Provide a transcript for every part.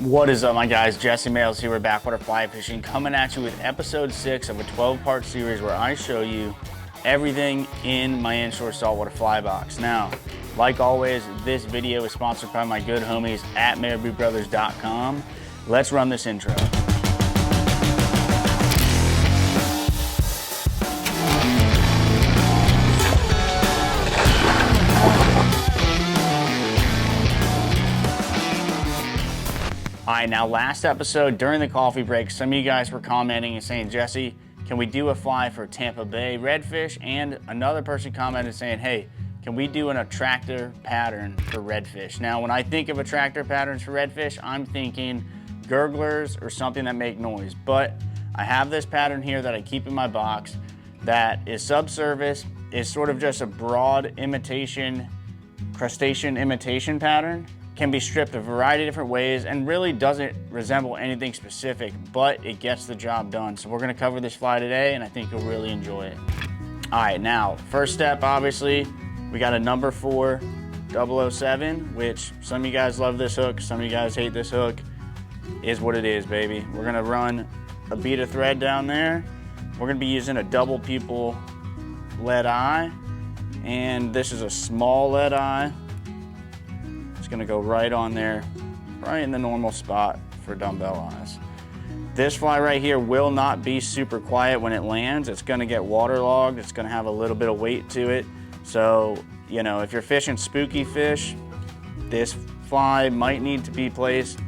What is up, my guys? Jesse Males here with Backwater Fly Fishing, coming at you with episode 6 of a 12-part series where I show you everything in my inshore saltwater fly box. Now, like always, this video is sponsored by my good homies at MarabouBrothers.com. Let's run this intro. All right, now last episode during the coffee break, some of you guys were commenting and saying, Jesse, can we do a fly for Tampa Bay redfish? And another person commented saying, hey, can we do an attractor pattern for redfish? Now, when I think of attractor patterns for redfish, I'm thinking gurglers or something that make noise. But I have this pattern here that I keep in my box that is subsurface, is sort of just a broad imitation, crustacean imitation pattern. Can be stripped a variety of different ways and really doesn't resemble anything specific, but it gets the job done. So we're gonna cover this fly today and I think you'll really enjoy it. All right, now, first step, obviously, we got a number 4 007, which some of you guys love this hook, some of you guys hate this hook. Is what it is, baby. We're gonna run a bead of thread down there. We're gonna be using a double pupil lead eye, and this is a small lead eye. It's gonna go right on there, right in the normal spot for dumbbell eyes. This fly right here will not be super quiet when it lands. It's gonna get waterlogged. It's gonna have a little bit of weight to it. So, you know, if you're fishing spooky fish, this fly might need to be placed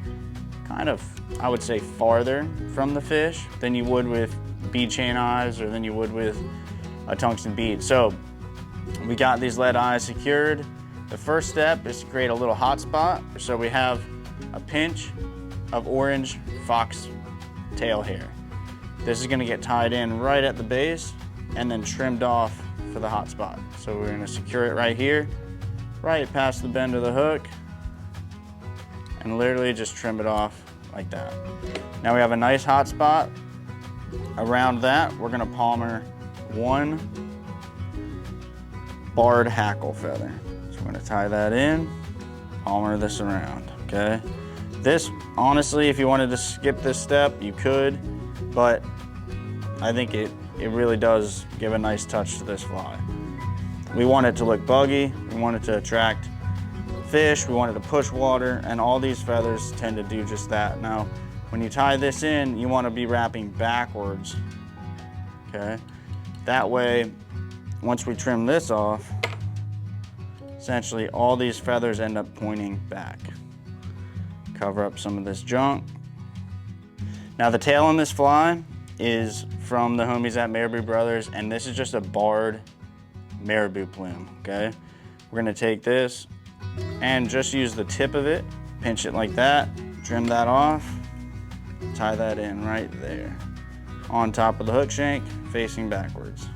kind of, I would say, farther from the fish than you would with bead chain eyes or than you would with a tungsten bead. So we got these lead eyes secured. The first step is to create a little hot spot. So we have a pinch of orange fox tail hair. This is gonna get tied in right at the base and then trimmed off for the hot spot. So we're gonna secure it right here, right past the bend of the hook, and literally just trim it off like that. Now we have a nice hot spot. Around that, we're gonna palmer 1 barred hackle feather. We're gonna tie that in, palmer this around, okay? This, honestly, if you wanted to skip this step, you could, but I think it really does give a nice touch to this fly. We want it to look buggy, we want it to attract fish, we want it to push water, and all these feathers tend to do just that. Now, when you tie this in, you wanna be wrapping backwards, okay? That way, once we trim this off, essentially all these feathers end up pointing back. Cover up some of this junk. Now the tail on this fly is from the homies at Marabou Brothers, and this is just a barred marabou plume, okay? We're gonna take this and just use the tip of it, pinch it like that, trim that off, tie that in right there on top of the hook shank, facing backwards.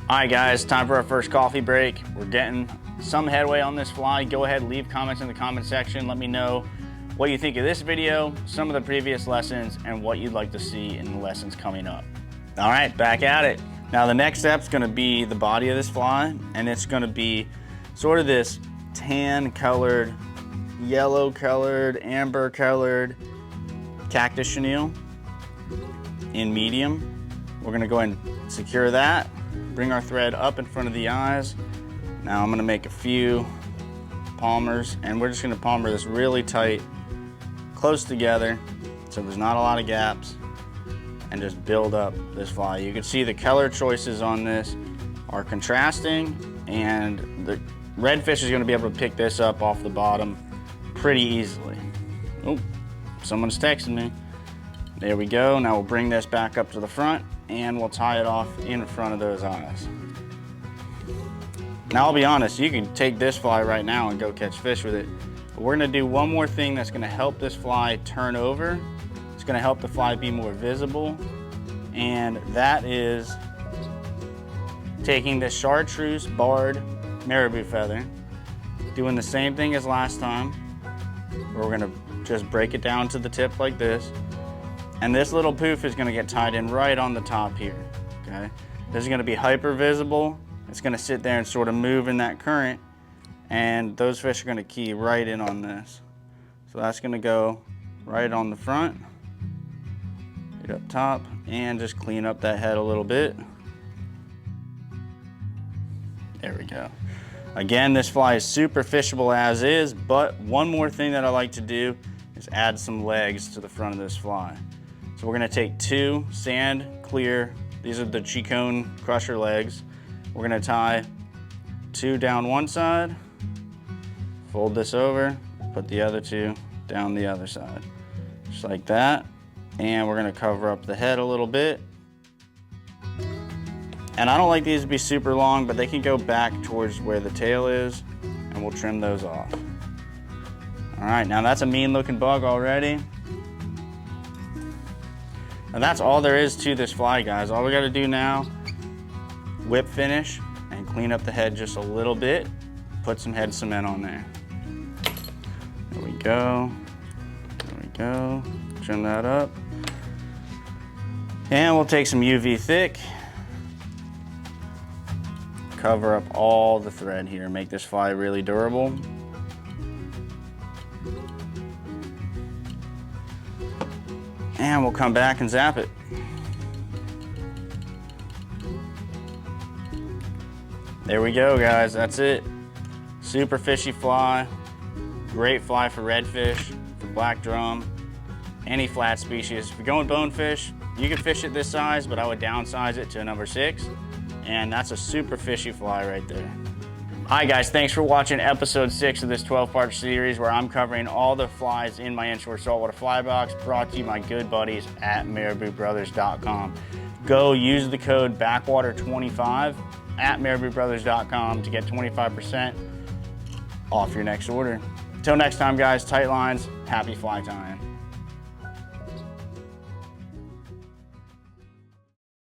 All right, guys, time for our first coffee break. We're getting some headway on this fly. Go ahead, leave comments in the comment section. Let me know what you think of this video, some of the previous lessons, and what you'd like to see in the lessons coming up. All right, back at it. Now, the next step's gonna be the body of this fly, and it's gonna be sort of this tan-colored, yellow-colored, amber-colored cactus chenille in medium. We're gonna go ahead and secure that. Bring our thread up in front of the eyes. Now I'm gonna make a few palmers, and we're just gonna palmer this really tight, close together, so there's not a lot of gaps, and just build up this fly. You can see the color choices on this are contrasting, and the redfish is gonna be able to pick this up off the bottom pretty easily. Oh, someone's texting me. There we go. Now we'll bring this back up to the front and we'll tie it off in front of those eyes. Now I'll be honest, you can take this fly right now and go catch fish with it. But we're gonna do one more thing that's gonna help this fly turn over. It's gonna help the fly be more visible. And that is taking this Chartreuse barred marabou feather, doing the same thing as last time, where we're gonna just break it down to the tip like this. And this little poof is gonna get tied in right on the top here, okay? This is gonna be hyper visible. It's gonna sit there and sort of move in that current, and those fish are gonna key right in on this. So that's gonna go right on the front, right up top, and just clean up that head a little bit. There we go. Again, this fly is super fishable as is, but one more thing that I like to do is add some legs to the front of this fly. So we're gonna take 2 sand clear, these are the Chicone crusher legs. We're gonna tie 2 down one side, fold this over, put the other 2 down the other side. Just like that. And we're gonna cover up the head a little bit. And I don't like these to be super long, but they can go back towards where the tail is, and we'll trim those off. All right, now that's a mean looking bug already. And that's all there is to this fly, guys. All we gotta do now, whip finish and clean up the head just a little bit, put some head cement on there. There we go, there we go. Trim that up. And we'll take some UV thick, cover up all the thread here, make this fly really durable. And we'll come back and zap it. There we go, guys, that's it. Super fishy fly, great fly for redfish, for black drum, any flat species. If you're going bonefish, you can fish it this size, but I would downsize it to a number 6. And that's a super fishy fly right there. Hi guys, thanks for watching episode 6 of this 12-part series where I'm covering all the flies in my inshore saltwater fly box, brought to you by my good buddies at MarabouBrothers.com. Go use the code BACKWATER25 at MarabouBrothers.com to get 25% off your next order. Until next time guys, tight lines, happy fly tying.